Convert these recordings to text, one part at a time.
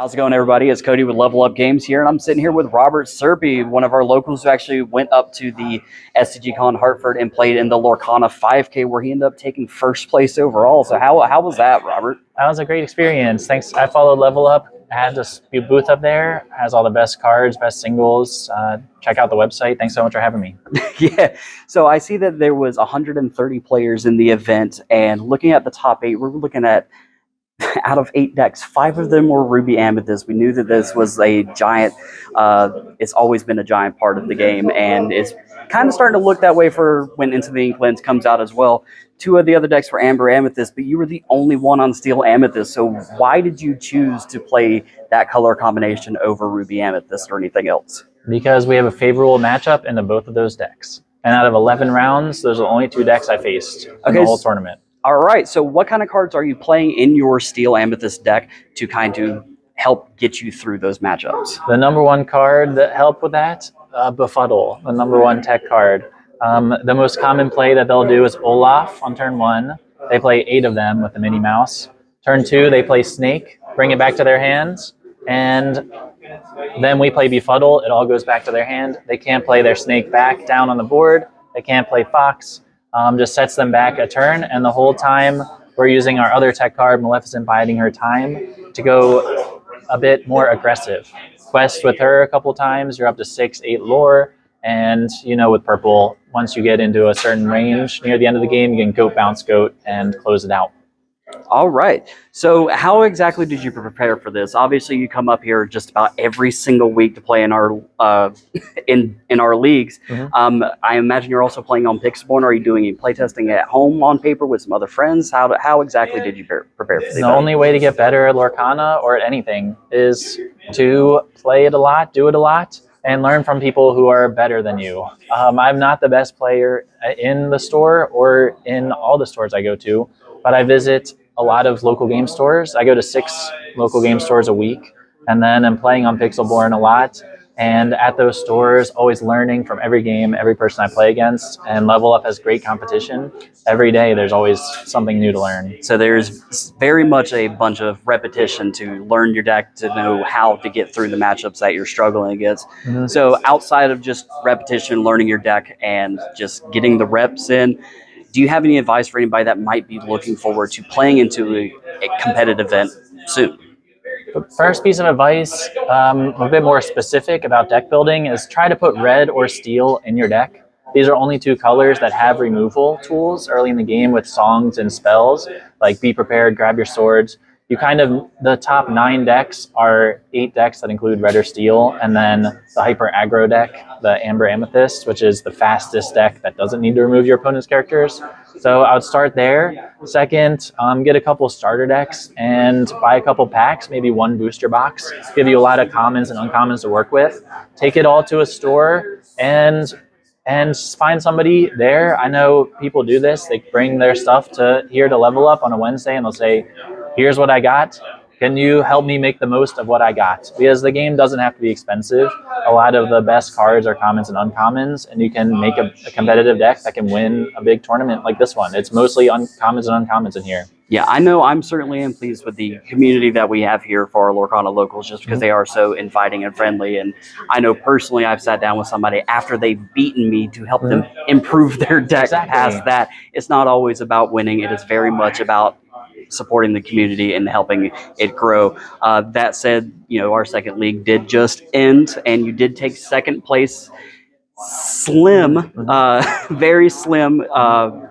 How's it going, everybody? It's Cody with Level Up Games here, and I'm sitting here with Robert Serpe, one of our locals who actually went up to the SCGCon Hartford and played in the Lorcana 5K, where he ended up taking first place overall. So how was that, Robert? That was a great experience. Thanks. I followed Level Up. I had this booth up there. Has all the best cards, best singles. Check out the website. Thanks so much for having me. Yeah. So I see that there was 130 players in the event, and looking at the top 8, we're looking at out of 8 decks, 5 of them were Ruby Amethyst. We knew that this was a giant, it's always been a giant part of the game, and it's kind of starting to look that way for when Into the Inklands comes out as well. 2 of the other decks were Amber Amethyst, but you were the only one on Steel Amethyst. So why did you choose to play that color combination over Ruby Amethyst or anything else? Because we have a favorable matchup into both of those decks. And out of 11 rounds, those are the only 2 decks I faced in the whole tournament. All right, so what kind of cards are you playing in your Steel Amethyst deck to kind of help get you through those matchups? The number 1 card that helped with that, Befuddle, the number 1 tech card. The most common play that they'll do is Olaf on turn 1. They play 8 of them with the Minnie Mouse. Turn 2, they play Snake, bring it back to their hands, and then we play Befuddle. It all goes back to their hand. They can't play their Snake back down on the board. They can't play Fox. Just sets them back a turn, and the whole time we're using our other tech card, Maleficent, biding her time to go a bit more aggressive. Quest with her a couple times, you're up to 6-8 lore, and you know with purple, once you get into a certain range near the end of the game, you can goat, bounce, goat, and close it out. All right. So how exactly did you prepare for this? Obviously, you come up here just about every single week to play in our in our leagues. Mm-hmm. I imagine you're also playing on Pixelborn. Are you doing any playtesting at home on paper with some other friends? How exactly did you prepare for this? The only way to get better at Lorcana or at anything is to play it a lot, do it a lot, and learn from people who are better than you. I'm not the best player in the store or in all the stores I go to, but I visit a lot of local game stores. I go to 6 local game stores a week, and then I'm playing on Pixelborn a lot. And at those stores, always learning from every game, every person I play against, and Level Up has great competition. Every day, there's always something new to learn. So there's very much a bunch of repetition to learn your deck, to know how to get through the matchups that you're struggling against. Mm-hmm. So outside of just repetition, learning your deck, and just getting the reps in, do you have any advice for anybody that might be looking forward to playing into a competitive event soon? The first piece of advice, a bit more specific about deck building, is try to put red or steel in your deck. These are only 2 colors that have removal tools early in the game with songs and spells, like Be Prepared, Grab Your Swords. The top 9 decks are 8 decks that include red or steel, and then the hyper aggro deck, the Amber Amethyst, which is the fastest deck that doesn't need to remove your opponent's characters. So I would start there. Second, get a couple starter decks and buy a couple packs, maybe 1 booster box. Give you a lot of commons and uncommons to work with. Take it all to a store and find somebody there. I know people do this. They bring their stuff here to Level Up on a Wednesday, and they'll say, here's what I got. Can you help me make the most of what I got? Because the game doesn't have to be expensive. A lot of the best cards are commons and uncommons, and you can make a competitive deck that can win a big tournament like this one. It's mostly uncommons and uncommons in here. Yeah, I know I'm certainly pleased with the community that we have here for our Lorcana locals, just because they are so inviting and friendly. And I know personally I've sat down with somebody after they've beaten me to help them improve their deck past that. It's not always about winning. It is very much about supporting the community and helping it grow. That said, our second league did just end, and you did take second place. Slim, very slim.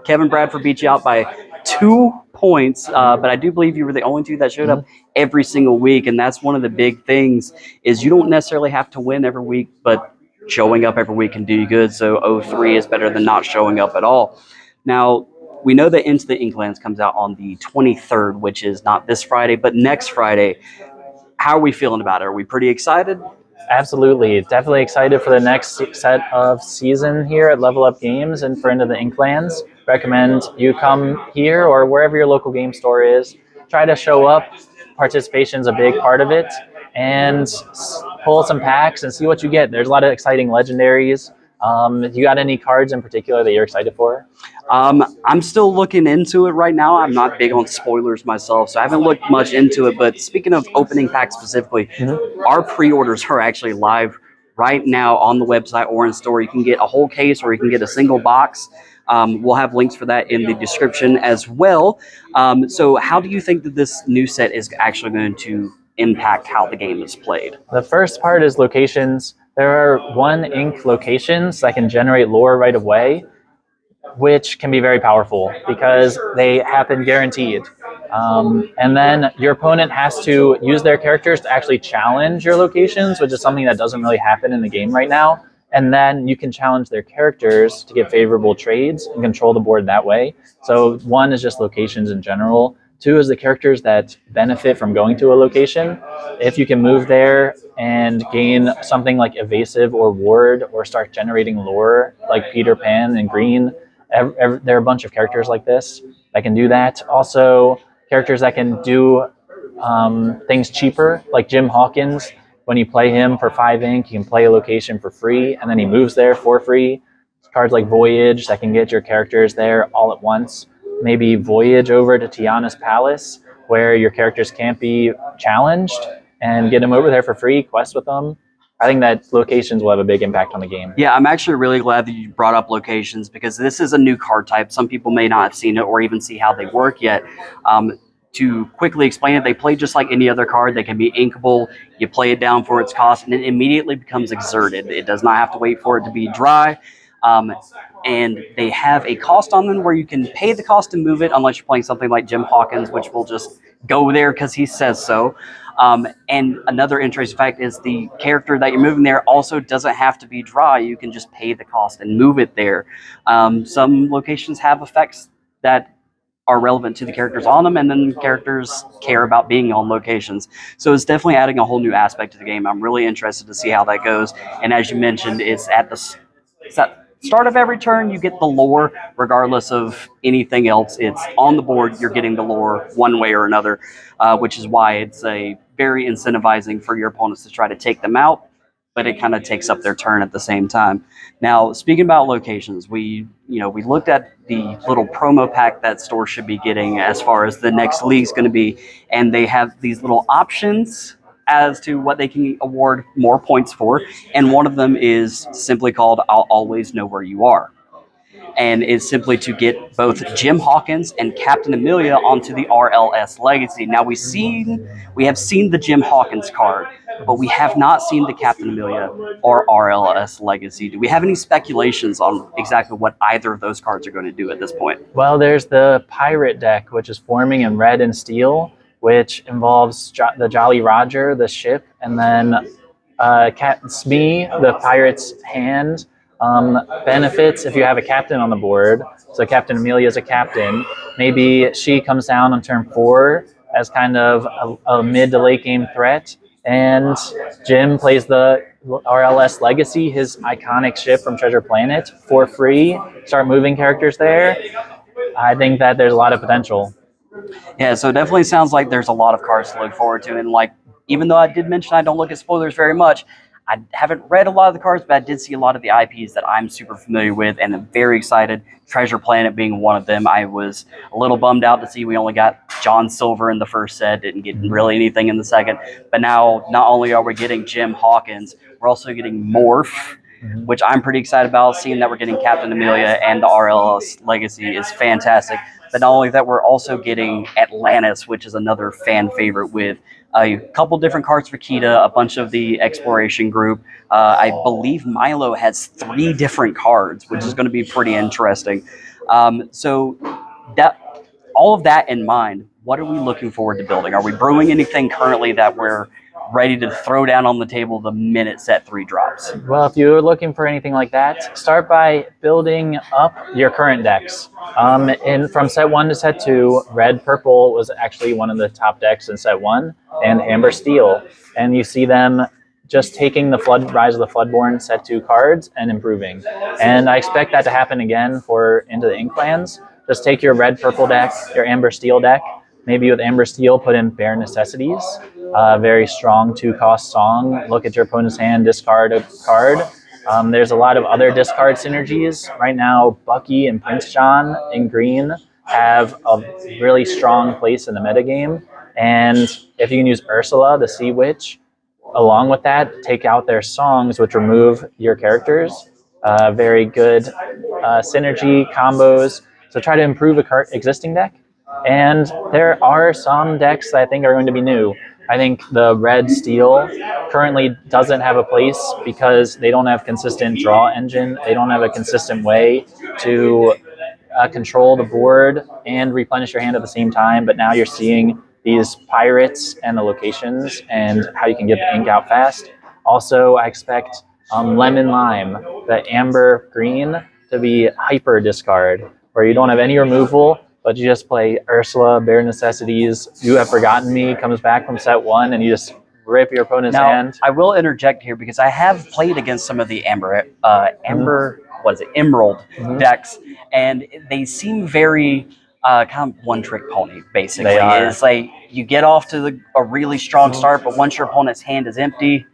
Kevin Bradford beat you out by 2 points, but I do believe you were the only 2 that showed up every single week, and that's one of the big things is you don't necessarily have to win every week, but showing up every week can do you good. So 0-3 is better than not showing up at all. Now, we know that Into the Inklands comes out on the 23rd, which is not this Friday, but next Friday. How are we feeling about it? Are we pretty excited? Absolutely. Definitely excited for the next set of season here at Level Up Games and for Into the Inklands. Recommend you come here or wherever your local game store is. Try to show up. Participation's a big part of it. And pull some packs and see what you get. There's a lot of exciting legendaries. You got any cards in particular that you're excited for? I'm still looking into it right now. I'm not big on spoilers myself, so I haven't looked much into it. But speaking of opening packs specifically, our pre-orders are actually live right now on the website or in store. You can get a whole case or you can get a single box. We'll have links for that in the description as well. So how do you think that this new set is actually going to impact how the game is played? The first part is locations. There are one ink locations that can generate lore right away, which can be very powerful because they happen guaranteed. And then your opponent has to use their characters to actually challenge your locations, which is something that doesn't really happen in the game right now. And then you can challenge their characters to get favorable trades and control the board that way. So one is just locations in general. Two is the characters that benefit from going to a location. If you can move there and gain something like evasive or ward or start generating lore like Peter Pan and Green, there are a bunch of characters like this that can do that. Also, characters that can do things cheaper, like Jim Hawkins. When you play him for 5 ink, you can play a location for free, and then he moves there for free. Cards like Voyage that can get your characters there all at once. Maybe Voyage over to Tiana's Palace, where your characters can't be challenged, and get them over there for free, quest with them. I think that locations will have a big impact on the game. Yeah, I'm actually really glad that you brought up locations because this is a new card type. Some people may not have seen it or even see how they work yet. To quickly explain it, they play just like any other card. They can be inkable. You play it down for its cost, and it immediately becomes exerted. It does not have to wait for it to be dry. And they have a cost on them where you can pay the cost to move it unless you're playing something like Jim Hawkins, which will just go there because he says so. And another interesting fact is the character that you're moving there also doesn't have to be dry. You can just pay the cost and move it there. Some locations have effects that are relevant to the characters on them, and then characters care about being on locations. So it's definitely adding a whole new aspect to the game. I'm really interested to see how that goes. And as you mentioned, it's at the start of every turn, you get the lore, regardless of anything else. It's on the board, you're getting the lore one way or another, which is why it's a very incentivizing for your opponents to try to take them out, but it kind of takes up their turn at the same time. Now, speaking about locations, we looked at the little promo pack that stores should be getting as far as the next league's going to be, and they have these little options as to what they can award more points for, and one of them is simply called I'll Always Know Where You Are. And it's simply to get both Jim Hawkins and Captain Amelia onto the RLS Legacy. Now we have seen the Jim Hawkins card, but we have not seen the Captain Amelia or RLS Legacy. Do we have any speculations on exactly what either of those cards are going to do at this point? Well, there's the Pirate deck, which is forming in red and steel, which involves the Jolly Roger, the ship, and then Captain Smee, the pirate's hand. Benefits if you have a captain on the board. So Captain Amelia is a captain. Maybe she comes down on turn 4 as kind of a mid to late game threat. And Jim plays the RLS Legacy, his iconic ship from Treasure Planet, for free. Start moving characters there. I think that there's a lot of potential. Yeah, so it definitely sounds like there's a lot of cards to look forward to. And like, even though I did mention I don't look at spoilers very much, I haven't read a lot of the cards, but I did see a lot of the IPs that I'm super familiar with and I'm very excited. Treasure Planet being one of them. I was a little bummed out to see we only got John Silver in the first set, didn't get really anything in the second. But now, not only are we getting Jim Hawkins, we're also getting Morph, which I'm pretty excited about. Seeing that we're getting Captain Amelia and the RLS Legacy is fantastic. But not only that, we're also getting Atlantis, which is another fan favorite with a couple different cards for Kita, a bunch of the exploration group. I believe Milo has 3 different cards, which is going to be pretty interesting. So that all of that in mind, what are we looking forward to building? Are we brewing anything currently that we're ready to throw down on the table the minute set 3 drops? Well, if you're looking for anything like that, start by building up your current decks. From set 1 to set 2, red purple was actually one of the top decks in set 1, and amber steel. And you see them just taking the Rise of the Floodborn set 2 cards and improving. And I expect that to happen again for Into the Inklands. Just take your red purple deck, your amber steel deck, maybe with amber steel put in Bare Necessities, very strong 2-cost song. Look at your opponent's hand, discard a card. There's a lot of other discard synergies. Right now, Bucky and Prince John in green have a really strong place in the metagame. And if you can use Ursula, the Sea Witch, along with that, take out their songs, which remove your characters. Very good synergy combos. So try to improve a existing deck. And there are some decks that I think are going to be new. I think the red steel currently doesn't have a place because they don't have consistent draw engine. They don't have a consistent way to control the board and replenish your hand at the same time. But now you're seeing these pirates and the locations and how you can get the ink out fast. Also, I expect lemon lime, the amber green, to be hyper discard, where you don't have any removal, but you just play Ursula, Bare Necessities, You Have Forgotten Me, comes back from set 1, and you just rip your opponent's hand. I will interject here because I have played against some of the Emerald decks, and they seem very kind of one-trick pony, basically. They are. It's like you get off to a really strong start, but once your opponent's hand is empty,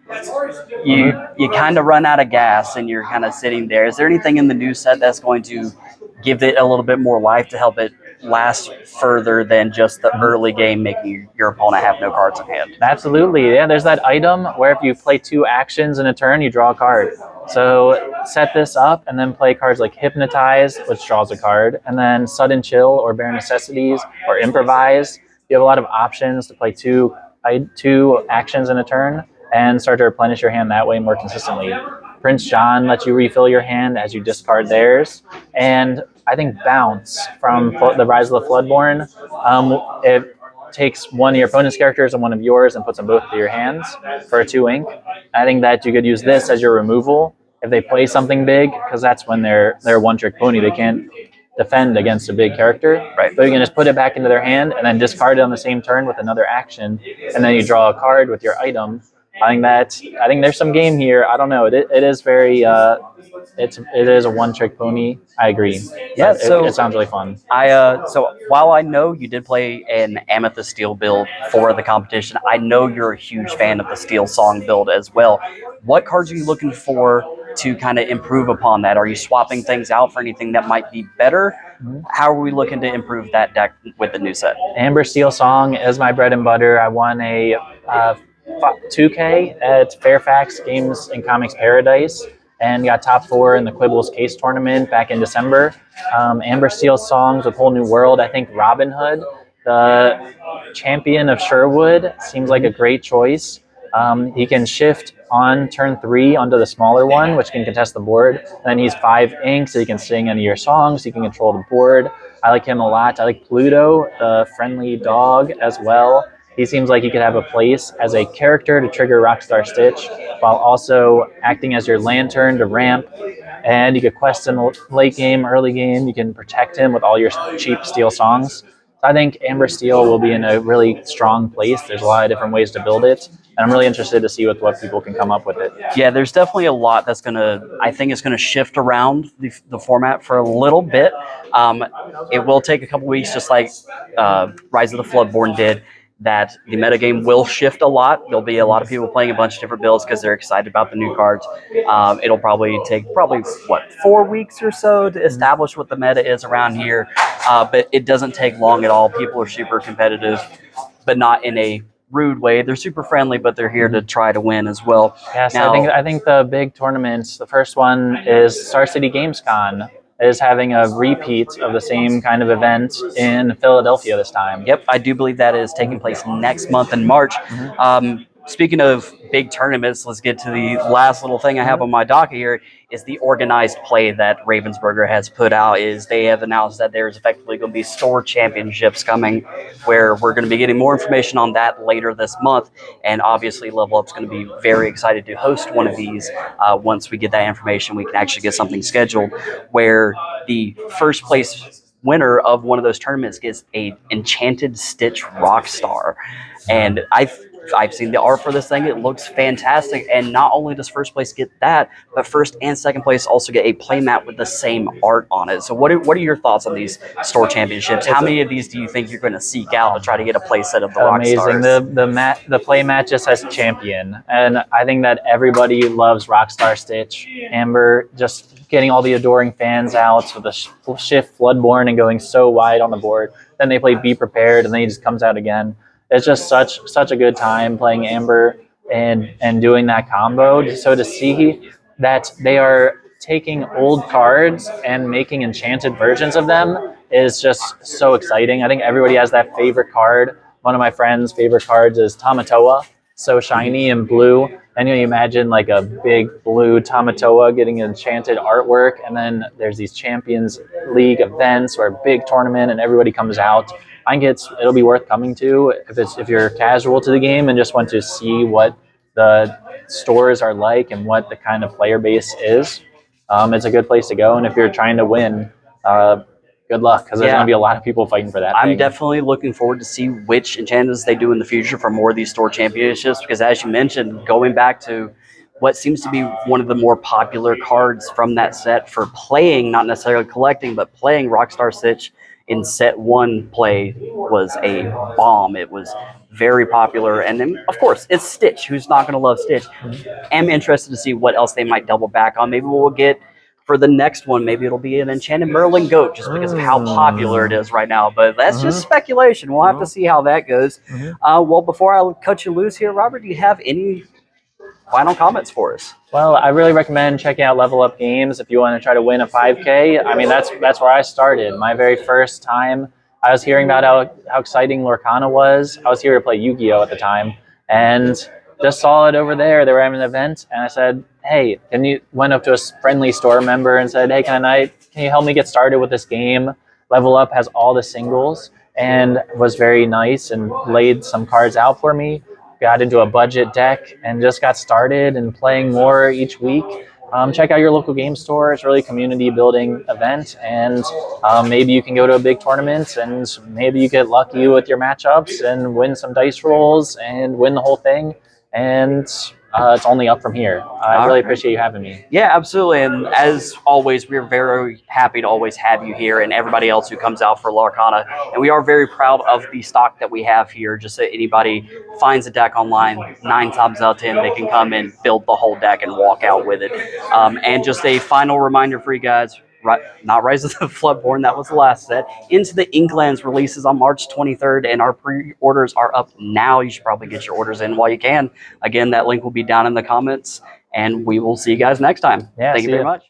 you kind of run out of gas, and you're kind of sitting there. Is there anything in the new set that's going to give it a little bit more life to help it last further than just the early game making your opponent have no cards in hand? Absolutely. Yeah, there's that item where if you play 2 actions in a turn, you draw a card. So set this up and then play cards like Hypnotize, which draws a card, and then Sudden Chill or Bare Necessities or Improvise. You have a lot of options to play two actions in a turn and start to replenish your hand that way more consistently. Prince John lets you refill your hand as you discard theirs. And I think Bounce from the Rise of the Floodborn, it takes one of your opponent's characters and one of yours and puts them both to your hands for a 2 ink. I think that you could use this as your removal if they play something big, because that's when they're one-trick pony. They can't defend against a big character. Right. So you can just put it back into their hand and then discard it on the same turn with another action, and then you draw a card with your item. I think there's some game here. I don't know. It is very it is a one-trick pony. I agree. Yeah, it sounds really fun. So while I know you did play an Amethyst Steel build for the competition, I know you're a huge fan of the Steel Song build as well. What cards are you looking for to kind of improve upon that? Are you swapping things out for anything that might be better? How are we looking to improve that deck with the new set? Amber Steel Song is my bread and butter. I won a 2K at Fairfax Games and Comics Paradise and got top 4 in the Quibbles Case Tournament back in December. Amber Steel Songs with Whole New World. I think Robin Hood, the champion of Sherwood, seems like a great choice. He can shift on turn 3 onto the smaller one, which can contest the board. And then he's 5 ink, so he can sing any of your songs. He can control the board. I like him a lot. I like Pluto, the friendly dog, as well. He seems like he could have a place as a character to trigger Rockstar Stitch, while also acting as your lantern to ramp. And you could quest in the late game, early game. You can protect him with all your cheap steel songs. I think Amber Steel will be in a really strong place. There's a lot of different ways to build it, and I'm really interested to see what people can come up with it. Yeah, there's definitely a lot that's I think it's gonna shift around the format for a little bit. It will take a couple weeks, just like Rise of the Floodborn did. That the metagame will shift a lot. There'll be a lot of people playing a bunch of different builds because they're excited about the new cards. It'll probably take 4 weeks or so to establish what the meta is around here. But it doesn't take long at all. People are super competitive, but not in a rude way. They're super friendly, but they're here to try to win as well. Yes, now, I think the big tournaments, the first one is Star City GamesCon, is having a repeat of the same kind of event in Philadelphia this time. Yep, I do believe that is taking place next month in March. Speaking of big tournaments, let's get to the last little thing I have on my docket here. Is the organized play that Ravensburger has put out. Is they have announced that there's effectively going to be store championships coming, where we're going to be getting more information on that later this month. And obviously Level Up's going to be very excited to host one of these. Once we get that information, we can actually get something scheduled where the first place winner of one of those tournaments gets a Enchanted Stitch Rockstar. And I've seen the art for this thing. It looks fantastic. And not only does first place get that, but first and second place also get a playmat with the same art on it. So what are your thoughts on these store championships? How many of these do you think you're going to seek out to try to get a play set of the Amazing. Rockstars? The play mat just says champion, and I think that everybody loves Rockstar Stitch. Amber just getting all the adoring fans out with the shift Floodborne and going so wide on the board. Then they play Be Prepared, and then he just comes out again. It's just such a good time playing Amber and doing that combo. So to see that they are taking old cards and making enchanted versions of them is just so exciting. I think everybody has that favorite card. One of my friends' favorite cards is Tamatoa, so shiny and blue. And you imagine like a big blue Tamatoa getting enchanted artwork, and then there's these Champions League events or a big tournament, and everybody comes out. I think it'll be worth coming to if you're casual to the game and just want to see what the stores are like and what the kind of player base is. It's a good place to go, and if you're trying to win, good luck, because there's going to be a lot of people fighting for that. I'm definitely looking forward to see which enchantments they do in the future for more of these store championships, because as you mentioned, going back to what seems to be one of the more popular cards from that set for playing, not necessarily collecting, but playing Rockstar Stitch in set 1 play was a bomb. It was very popular. And then, of course, it's Stitch. Who's not going to love Stitch? I'm interested to see what else they might double back on. Maybe we'll get, for the next one, maybe it'll be an Enchanted Merlin Goat, just because of how popular it is right now. But that's just speculation. We'll have to see how that goes. Well, before I cut you loose here, Robert, do you have any final comments for us? Well, I really recommend checking out Level Up Games if you want to try to win a 5K. I mean, that's where I started. My very first time, I was hearing about how exciting Lorcana was. I was here to play Yu-Gi-Oh! At the time, and just saw it over there. They were having an event, and I said, hey, went up to a friendly store member and said, hey, can you help me get started with this game? Level Up has all the singles, and was very nice and laid some cards out for me. Got into a budget deck and just got started and playing more each week. Check out your local game store. It's really a community building event, and maybe you can go to a big tournament, and maybe you get lucky with your matchups and win some dice rolls and win the whole thing. And it's only up from here. I really appreciate you having me. Yeah, absolutely. And as always, we're very happy to always have you here and everybody else who comes out for Lorcana. And we are very proud of the stock that we have here. Just so anybody finds a deck online, 9 times out of 10, they can come and build the whole deck and walk out with it. And just a final reminder for you guys, not Rise of the Floodborne, that was the last set. Into the Inklands releases on March 23rd, and our pre-orders are up now. You should probably get your orders in while you can. Again, that link will be down in the comments, and we will see you guys next time. Yeah, Thank you very much.